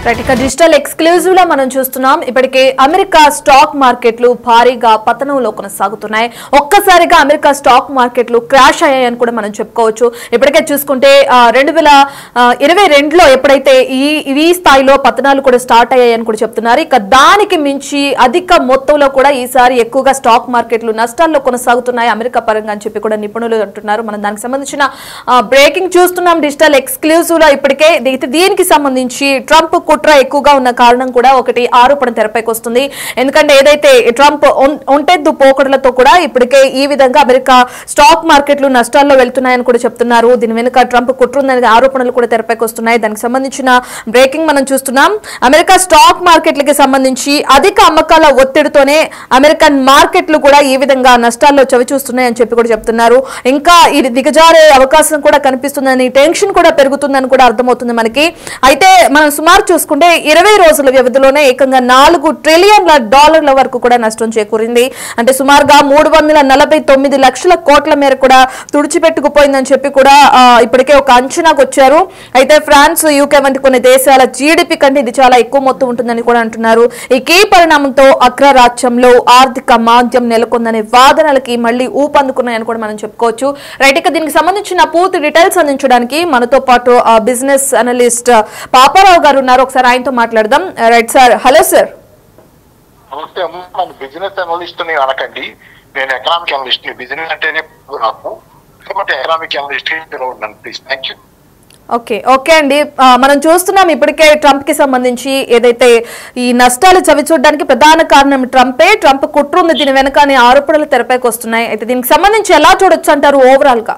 Right, ఇక digital exclusive లో మనం చూస్తున్నాం. ఇప్పటికే అమెరికా స్టాక్ మార్కెట్లు భారీగా పతనంలో కొనసాగుతున్నాయి. ఒక్కసారిగా అమెరికా స్టాక్ మార్కెట్లు క్రాష్ అయ్యాయని కూడా మనం చెప్పుకోవచ్చు. ఇప్పటికే చూసుకుంటే 2022లో ఎప్పుడైతే ఈ స్థాయిలో పతనాలు కూడా స్టార్ట్ అయ్యాయని కూడా చెప్తున్నారు. ఇక దానికి మించి అధిక మొత్తంలో కూడా ఈసారి ఎక్కువగా స్టాక్ మార్కెట్లు నష్టాల్లో కొనసాగుతున్నాయి అమెరికా పరంగా అని చెప్పి కూడా నిపుణులు అంటున్నారు. మనం దానికి సంబంధించిన బ్రేకింగ్ చూస్తున్నాం డిజిటల్ ఎక్స్క్లూజివ్ లో. ఇప్పటికే దీనికి సంబంధించి ట్రంప్ కుట్ర ఎక్కువగా ఉన్న కారణం కూడా ఒకటి ఆరోపణ తెరపైకి వస్తుంది. ఎందుకంటే ఏదైతే ట్రంప్ ఒంటెద్దు పోకడలతో కూడా ఇప్పటికే ఈ విధంగా అమెరికా స్టాక్ మార్కెట్లు నష్టాల్లో వెళ్తున్నాయని కూడా చెప్తున్నారు. దీని వెనుక ట్రంప్ కుట్ర ఉందనే ఆరోపణలు కూడా తెరపైకి వస్తున్నాయి. దానికి సంబంధించిన బ్రేకింగ్ మనం చూస్తున్నాం. అమెరికా స్టాక్ మార్కెట్లకి సంబంధించి అధిక అమ్మకాల ఒత్తిడితోనే అమెరికన్ మార్కెట్లు కూడా ఈ విధంగా నష్టాల్లో చవిచూస్తున్నాయని చెప్పి కూడా చెప్తున్నారు. ఇంకా ఇది దిగజారే అవకాశం కూడా కనిపిస్తుందని, టెన్షన్ కూడా పెరుగుతుందని కూడా అర్థమవుతుంది మనకి. అయితే మనం సుమారు చూసుకుంటే 20 రోజుల వ్యవధిలోనే ఏకంగా $4 ట్రిలియన్ల వరకు కూడా నష్టం చేకూరింది. అంటే సుమారుగా 349 లక్షల కోట్ల మేర కూడా తుడిచిపెట్టుకుపోయిందని చెప్పి కూడా ఇప్పటికే ఒక అంచనాకు వచ్చారు. అయితే ఫ్రాన్స్, యూకే వంటి కొన్ని దేశాల జీడిపి కంటే ఇది చాలా ఎక్కువ మొత్తం ఉంటుందని కూడా అంటున్నారు. ఈ పరిణామంతో అగ్రరాజ్యంలో ఆర్థిక మాంద్యం నెలకొందనే వాదనలకి మళ్ళీ ఊపందుకున్నాయని కూడా మనం చెప్పుకోవచ్చు. రైట్, ఇక దీనికి సంబంధించిన పూర్తి డీటెయిల్స్ అందించడానికి మనతో పాటు బిజినెస్ అనలిస్ట్ పాపారావు గారు ఉన్నారు. ఒకసారి ఆయనతో మాట్లాడదాం. Right sir. Hello sir. నమస్తే అమ్మ. నేను బిజినెస్ అనలిస్ట్ ని అనకండి, నేను ఎకనామిక్ అనలిస్ట్ ని. బిజినెస్ అంటేనే నాకు కాబట్టి ఎకనామిక్ అనలిస్ట్ ఉన్నాను ప్లీజ్. Thank you. ఓకే అండి. మనం చూస్తున్నాం ఇప్పటికే ట్రంప్ కి సంబంధించి ఏదైతే ఈ నష్టాలు చవిచూడడానికి ప్రధాన కారణం ట్రంపే. ట్రంప్ కుట్ర ఉంది దీని వెనక అనే ఆరోపణలు తెరపైకి వస్తున్నాయి. అయితే దీనికి సంబంధించి ఎలా చూడొచ్చు అంటారు ఓవరాల్ గా?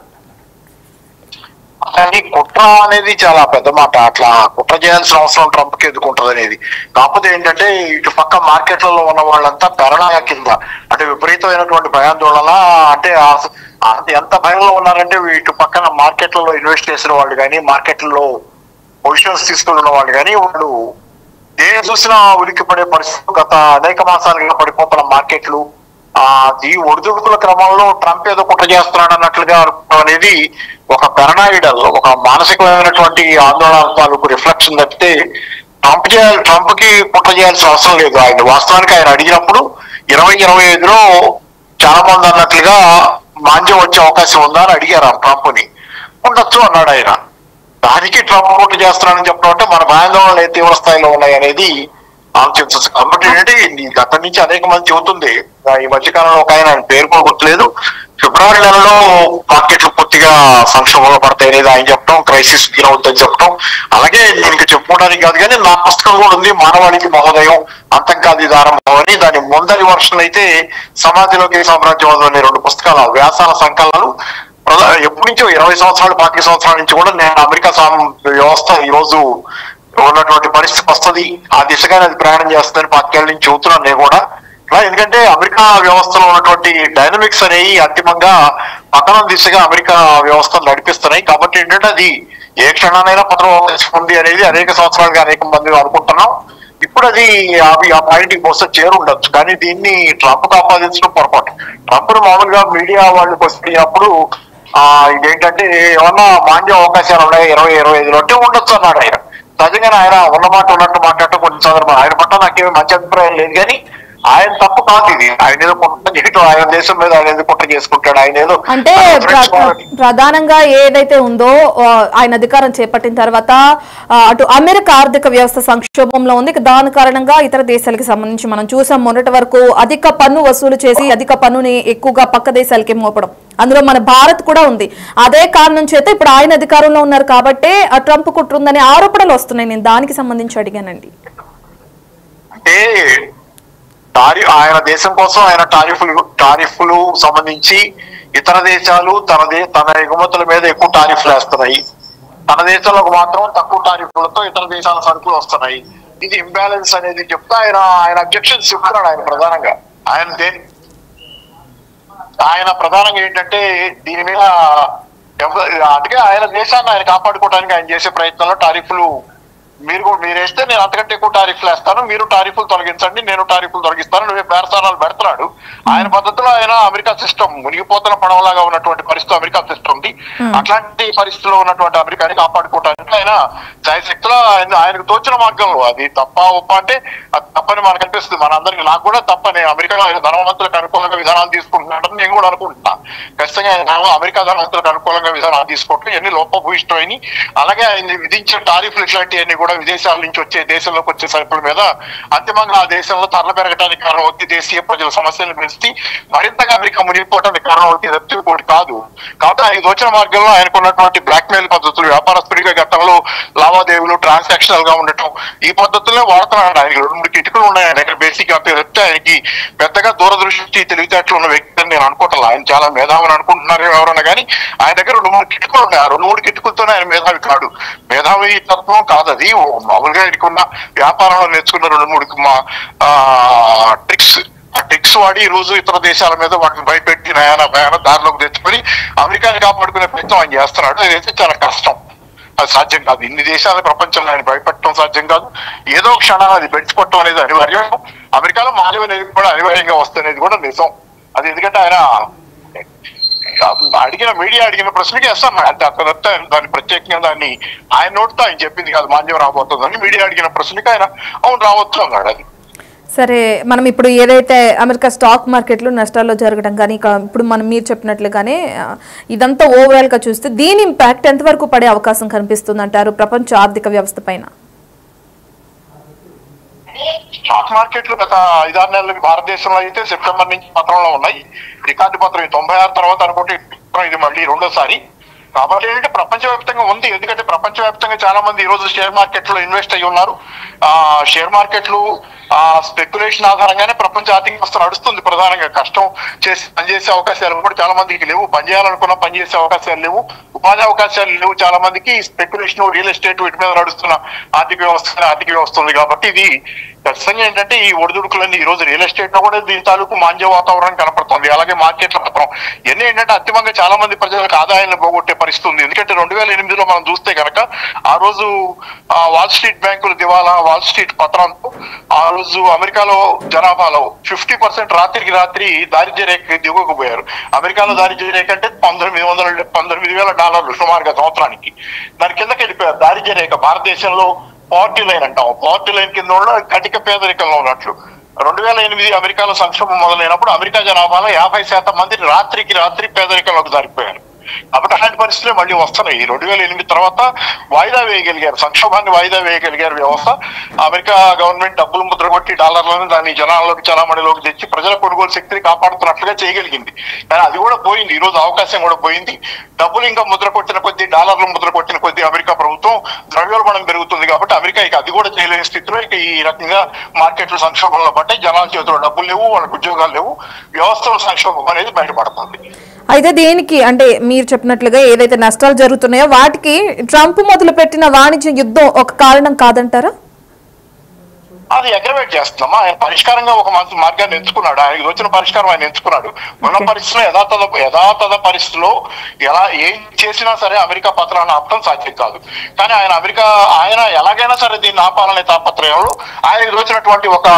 కానీ కుట్ర అనేది చాలా పెద్ద మాట. అట్లా కుట్ర చేయాల్సిన అవసరం ట్రంప్ కి ఎదుర్కొంటది అనేది. కాకపోతే ఏంటంటే ఇటు పక్క మార్కెట్లలో ఉన్న వాళ్ళంతా పెరణాయ కింద, అంటే విపరీతమైనటువంటి భయాందోళన. అంటే ఎంత భయంలో ఉన్నారంటే ఇటు పక్కన మార్కెట్లలో ఇన్వెస్ట్ చేసిన వాళ్ళు కానీ, మార్కెట్లలో పొజిషన్స్ తీసుకున్న వాళ్ళు కానీ, వాళ్ళు దేని చూసినా ఉలిక్కి పడే పరిస్థితి. గత అనేక మాసాలుగా పడిపోతున్న మార్కెట్లు ఈ ఒడిదుడుకుల క్రమంలో ట్రంప్ ఏదో కుట్ర చేస్తున్నాడు అన్నట్లుగా అనేది ఒక పెరనాయిడల్, ఒక మానసికమైనటువంటి ఆందోళన తాలూకు రిఫ్లెక్షన్ తప్పితే ట్రంప్ కి కుట్ర చేయాల్సిన అవసరం లేదు. ఆయన వాస్తవానికి ఆయన అడిగినప్పుడు 2025లో చాలా మంది అన్నట్లుగా మాంద్యం వచ్చే అవకాశం ఉందా అని అడిగారు ట్రంప్ ని. ఉండొచ్చు అన్నాడు ఆయన. దానికి ట్రంప్ కుట్ర చేస్తున్నాడని చెప్పడం అంటే మన భయాందోళనలు ఏ తీవ్ర స్థాయిలో ఉన్నాయి అనేది ఆలోచించవచ్చు. కాబట్టి ఏంటంటే గత నుంచి అనేక మంది చెబుతుంది. ఈ మధ్యకాలంలో ఒక ఆయన పేరు కూడా గుర్తులేదు, ఫిబ్రవరి నెలలో మార్కెట్లు పూర్తిగా సంక్షోభంలో పడతాయి అనేది ఆయన చెప్పడం, క్రైసిస్ అవుతుందని చెప్పడం. అలాగే దీనికి చెప్పుకోవడానికి కాదు కానీ నా పుస్తకం కూడా ఉంది, మానవాళికి మహోదయం అంతం కాదు ఇది ఆరంభం అని. దాని ముందరి వర్షన్ అయితే సమాధిలోకి సామ్రాజ్యవాదం అనే 2 పుస్తకాలు, వ్యాసాల సంకలనాలు. ఎప్పటి నుంచో 20 సంవత్సరాలు 25 సంవత్సరాల నుంచి కూడా నేను అమెరికా వ్యవస్థ ఈ రోజు ఉన్నటువంటి పరిస్థితి వస్తుంది, ఆ దిశగానే అది ప్రయాణం చేస్తుందని 25 ఏళ్ళ నుంచి చెబుతున్నాను నేను కూడా. ఎందుకంటే అమెరికా వ్యవస్థలో ఉన్నటువంటి డైనమిక్స్ అనేవి అంతిమంగా పతనం దిశగా అమెరికా వ్యవస్థను నడిపిస్తున్నాయి. కాబట్టి ఏంటంటే అది ఏ క్షణానైనా పతనం ఉంది అనేది అనేక సంవత్సరాలుగా అనేక మంది అనుకుంటున్నాం. ఇప్పుడు అది ఆ పాయింట్కి బహుశా చేరుండొచ్చు. కానీ దీన్ని ట్రంప్ ఆపాదించడం పొరపాటు. ట్రంప్ మామూలుగా మీడియా వాళ్ళు వచ్చినప్పుడు ఇదేంటంటే ఏమన్నా మాంద్య అవకాశాలు ఉన్నాయి 2025లో అంటే ఉండొచ్చు అన్నాడు ఆయన. సహజంగానే ఆయన ఉన్నమాట ఉన్నట్టు మాట్లాడటం కొన్ని సందర్భాలు. ఆయన పట్ల నాకేమి మంచి అభిప్రాయం లేదు కానీ ఆయన తప్పు కాదు ఇది. ఆయన ఏదో కుట్ర చేయటం, ఆయన దేశం మీద ఆయన ఏదో కుట్ర చేసుకుంటాడు. ఆయన ఏదో అంటే ప్రధానంగా ఏదైతే ఉందో ఆయన అధికారం చేపట్టిన తర్వాత అటు అమెరికా ఆర్థిక వ్యవస్థ సంక్షోభంలో ఉంది. దాని కారణంగా ఇతర దేశాలకు సంబంధించి మనం చూసాం మొన్నటి వరకు అధిక పన్ను వసూలు చేసి అధిక పన్నుని ఎక్కువగా పక్క దేశాలకి మోపడం, అందులో మన భారత్ కూడా ఉంది. అదే కారణం చేత ఇప్పుడు ఆయన అధికారంలో ఉన్నారు కాబట్టి ట్రంప్ కుట్ర ఉందనే ఆరోపణలు వస్తున్నాయి. నేను దానికి సంబంధించి అడిగానండి. అంటే ఆయన దేశం కోసం ఆయన టారిఫ్లు సంబంధించి ఇతర దేశాలు తన ఎగుమతుల మీద ఎక్కువ టారిఫ్లు వేస్తున్నాయి. తన దేశంలోకి మాత్రం తక్కువ టారిఫ్లతో ఇతర దేశాల సరుకులు వస్తున్నాయి. ఇది ఇంబ్యాలెన్స్ అనేది చెప్తే ఆయన అబ్జెక్షన్స్ చెప్తున్నాడు. ఆయన ప్రధానంగా ఏంటంటే దీని మీద అందుకే ఆయన దేశాన్ని ఆయన కాపాడుకోవడానికి ఆయన చేసే ప్రయత్నంలో టారిఫ్లు మీరు వేస్తే నేను అంతకంటే ఎక్కువ టారిఫ్లు వేస్తాను, మీరు టారిఫ్లు తొలగించండి, నేను టారిఫ్లు తొలగిస్తాను, నువ్వే బేరసారాలు పెడుతున్నాడు. ఆయన పద్ధతిలో ఆయన అమెరికా సిస్టమ్ మునిగిపోతున్న పడవలాగా ఉన్నటువంటి పరిస్థితి అమెరికా సిస్టమ్ ఉంది. అట్లాంటి పరిస్థితిలో ఉన్నటువంటి అమెరికాని కాపాడుకోవడానికి ఆయన శాయశక్తిలో ఆయనకు తోచిన మార్గంలో, అది తప్ప ఒప్ప అంటే అది తప్పని మనకు అనిపిస్తుంది. మనందరికీ, నాకు కూడా తప్పని, అమెరికాలో ఆయన ధనవంతులకు అనుకూలంగా విధానాలు తీసుకుంటున్నాడని నేను కూడా అనుకుంటున్నా. ఖచ్చితంగా ఆయన అమెరికా ధనవంతులకు అనుకూలంగా విధానాలు తీసుకుంటూ ఎన్ని లోపభూయిష్టమైనవి, అలాగే ఆయన విధించిన టారిఫ్లు ఇట్లాంటివన్నీ కూడా విదేశాల నుంచి వచ్చే, దేశంలోకి వచ్చే సరుకుల మీద అంతిమంగా ఆ దేశంలో ధరలు పెరగడానికి కారణం అవుతుంది, దేశీయ ప్రజల సమస్యలను పెంచి మరింతగా అమెరికా మునిగిపోవడానికి కారణం అవుతుంది తప్పితే ఇంకోటి కాదు. కాబట్టి ఆయన దోచిన మార్గంలో ఆయనకున్నటువంటి బ్లాక్మెయిల్ పద్ధతులు, వ్యాపారస్తుడిగా గతంలో లావాదేవీలు ట్రాన్సాక్షనల్ గా ఉండటం, ఈ పద్ధతులనే వాడుతున్నాడు. ఆయనకి 2-3 కిటుకులు ఉన్నాయి ఆయన దగ్గర. బేసిక్ గా చెప్తే ఆయనకి పెద్దగా దూరదృష్టి తెలివితేటలు ఉన్న వ్యక్తి అని నేను అనుకుంటున్నాను. ఆయన చాలా మేధావిని అనుకుంటున్నారు ఎవరన్నా కానీ, ఆయన దగ్గర 2-3 కిటుకులు ఉన్నాయి. ఆ 2-3 కిటుకులతోనే ఆయన మేధావి కాడు. మేధావి తత్వం కాదు అది, మామూలుగా ఆయనకున్న వ్యాపారంలో నేర్చుకున్న 2-3 ట్రిక్స్. ఆ ట్రిక్స్ వాడి ఈ రోజు ఇతర దేశాల మీద వాటిని భయపెట్టి భయాన దారిలోకి తెచ్చుకొని అమెరికాని కాపాడుకునే ప్రయత్నం ఆయన చేస్తున్నాడు. అదైతే చాలా కష్టం, అది సాధ్యం కాదు. ఇన్ని దేశాల ప్రపంచంలో ఆయన భయపెట్టడం సాధ్యం కాదు. ఏదో క్షణాలు అది పెంచుకోవటం అనేది అనివార్యం. అమెరికాలో మానవ అనేది కూడా అనివార్యంగా వస్తున్నది కూడా నిజం. అది ఎందుకంటే ఆయన మీడియా అడిగిన ప్రశ్నకి వేస్తాను దాన్ని ప్రత్యేకంగా దాన్ని ఆయన నోటితో ఆయన చెప్పింది కాదు, మాంద్యం రాబోతుందని. మీడియా అడిగిన ప్రశ్నకి ఆయన అవును రావచ్చు అన్నాడు. అది సరే, మనం ఇప్పుడు ఏదైతే అమెరికా స్టాక్ మార్కెట్లు నష్టాల్లో జరగడం కానీ, ఇప్పుడు మీరు చెప్పినట్లుగానే ఇదంతా ఓవరాల్ గా చూస్తే దీని ఇంపాక్ట్ ఎంతవరకు పడే అవకాశం కనిపిస్తుంది అంటారు ప్రపంచ ఆర్థిక వ్యవస్థ పైన? స్టాక్ మార్కెట్లు గత 5-6 నెలలు భారతదేశంలో అయితే సెప్టెంబర్ నుంచి పత్రంలో ఉన్నాయి. రికార్డు పత్రం 96 తర్వాత అనుకుంటే ఇది మళ్ళీ రెండోసారి. కాబట్టి ఏంటంటే ప్రపంచవ్యాప్తంగా ఉంది. ఎందుకంటే ప్రపంచవ్యాప్తంగా చాలా మంది ఈ రోజు షేర్ మార్కెట్ లో ఇన్వెస్ట్ అయ్యి ఉన్నారు. షేర్ మార్కెట్లు స్పెక్యులేషన్ ఆధారంగానే ప్రపంచ ఆర్థిక వ్యవస్థ నడుస్తుంది. ప్రధానంగా కష్టం చేసి పనిచేసే అవకాశాలు కూడా చాలా మందికి లేవు, పనిచేయాలనుకున్నా పనిచేసే అవకాశాలు లేవు, ఉపాధి అవకాశాలు లేవు చాలా మందికి. స్పెక్యులేషన్, రియల్ ఎస్టేట్ వీటి మీద నడుస్తున్న ఆర్థిక వ్యవస్థ ఉంది. కాబట్టి ఇది ఖచ్చితంగా ఏంటంటే ఈ ఒడిదుడుకులన్నీ ఈ రోజు రియల్ ఎస్టేట్ లో కూడా దీని తాలూకు మాంద్య వాతావరణం కనపడుతుంది. అలాగే మార్కెట్ల పత్రం ఇవన్నీ ఏంటంటే అంతిమంగా చాలా మంది ప్రజలకు ఆదాయాన్ని పోగొట్టే పరిస్థితి ఉంది. ఎందుకంటే 2008లో మనం చూస్తే కనుక ఆ రోజు వాల్ స్ట్రీట్ బ్యాంకులు దివాలా, వాల్ స్ట్రీట్ పత్రంతో ఆ రోజు అమెరికాలో జనాభాలో 50% రాత్రికి రాత్రి దారిద్ర్య రేఖ దిగువకపోయారు. అమెరికాలో దారిద్ర్య రేఖ అంటే $19,000 సుమారుగా సంవత్సరానికి. దాని కిందకి వెళ్ళిపోయారు దారిద్ర్య రేఖ. భారతదేశంలో పావర్టీ లైన్ అంటాం, పావర్టీ లైన్ కింద ఉన్న కటిక పేదరికంలో ఉన్నట్లు. 2008 అమెరికాలో సంక్షోభం మొదలైనప్పుడు అమెరికా జనాభాలో 50% మంది రాత్రికి రాత్రి పేదరికంలోకి జారిపోయారు. కాబట్టి అలాంటి పరిస్థితులే మళ్ళీ వస్తున్నాయి. 2008 తర్వాత వాయిదా వేయగలిగారు, సంక్షోభాన్ని వాయిదా వేయగలిగారు వ్యవస్థ. అమెరికా గవర్నమెంట్ డబ్బులు ముద్రగొట్టి డాలర్లను దాన్ని జనాల్లోకి చలామణిలోకి తెచ్చి ప్రజల కొనుగోలు శక్తిని కాపాడుతున్నట్లుగా చేయగలిగింది. కానీ అది కూడా పోయింది, ఈ రోజు అవకాశం కూడా పోయింది. డబ్బులు ఇంకా ముద్ర కొట్టిన కొద్దీ, డాలర్లు ముద్ర కొట్టిన కొద్దీ అమెరికా ప్రభుత్వం ద్రవ్యోల్బణం పెరుగుతుంది. కాబట్టి అమెరికా ఇక అది కూడా చేయలేని స్థితిలో ఇక ఈ రకంగా మార్కెట్లు సంక్షోభంలో పడ్డాయి. జనాల చేతిలో డబ్బులు లేవు, వాళ్ళకి ఉద్యోగాలు లేవు, వ్యవస్థల సంక్షోభం అనేది బయటపడుతుంది. అయితే దేనికి అంటే మీరు చెప్పినట్లుగా ఏదైతే నష్టాలు జరుగుతున్నాయో వాటికి ట్రంప్ మొదలు పెట్టిన వాణిజ్య యుద్ధం ఒక కారణం కాదంటారా? అది అగ్రవేట్ చేస్తున్నామా? ఆయన పరిష్కారంగా ఒక మంచి మార్గాన్ని ఎంచుకున్నాడు. ఆయనకు వచ్చిన పరిష్కారం ఆయన ఎంచుకున్నాడు. ఉన్న పరిస్థితిలో యథాతథ పరిస్థితిలో ఏం చేసినా సరే అమెరికా పత్రాన్ని ఆపడం సాధ్యం కాదు. కానీ ఆయన ఎలాగైనా సరే దీన్ని ఆపాలనే తాపత్రయంలో ఆయనకు వచ్చినటువంటి ఒక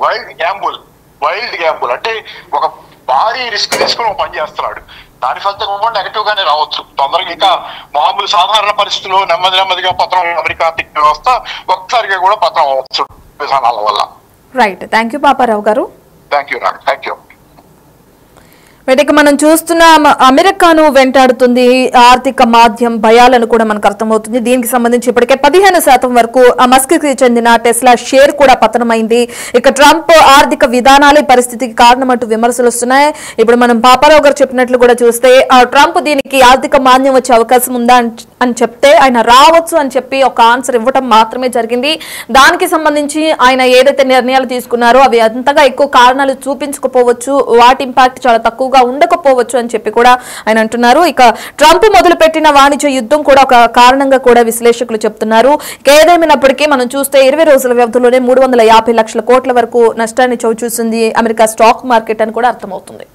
వైల్డ్ గ్యాంబుల్ అంటే ఒక భారీ రిస్క్ తీసుకుని పనిచేస్తున్నాడు. దాని ఫలితం కూడా నెగటివ్ గానే రావచ్చు. తొందరగా ఇంకా మామూలు సాధారణ పరిస్థితుల్లో నెమ్మదిగా పత్రం అమెరికా ఆర్థిక వ్యవస్థ ఒక్కసారిగా కూడా పత్రం అవ్వచ్చు విధానాల వల్ల. రైట్, థ్యాంక్ యూ పాపారావు గారు. Thank you. వీటికి మనం చూస్తున్న అమెరికాను వెంటాడుతుంది ఆర్థిక మాధ్యం భయాలను కూడా మనకు అర్థమవుతుంది. దీనికి సంబంధించి ఇప్పటికే 15% వరకు మస్క్ కి చెందిన టెస్లా షేర్ కూడా పతనమైంది. ఇక ట్రంప్ ఆర్థిక విధానాలు ఈ పరిస్థితికి కారణమంటూ విమర్శలు వస్తున్నాయి. ఇప్పుడు మనం పాపారావు గారు చెప్పినట్లు కూడా చూస్తే ట్రంప్ దీనికి ఆర్థిక మాంద్యం వచ్చే అవకాశం ఉందా అని చెప్తే ఆయన రావచ్చు అని చెప్పి ఒక ఆన్సర్ ఇవ్వటం మాత్రమే జరిగింది. దానికి సంబంధించి ఆయన ఏదైతే నిర్ణయాలు తీసుకున్నారో అవి అంతగా ఎక్కువ కారణాలు చూపించకపోవచ్చు, వాటి ఇంపాక్ట్ చాలా తక్కువ ఉండకపోవచ్చు అని చెప్పి కూడా ఆయన అంటున్నారు. ఇక ట్రంప్ మొదలుపెట్టిన వాణిజ్య యుద్ధం కూడా ఒక కారణంగా కూడా విశ్లేషకులు చెప్తున్నారు. ఏదేమైనప్పటికీ మనం చూస్తే 20 రోజుల వ్యవధిలోనే 350 లక్షల కోట్ల వరకు నష్టాన్ని చవిచూసింది అమెరికా స్టాక్ మార్కెట్ అని కూడా అర్థమవుతుంది.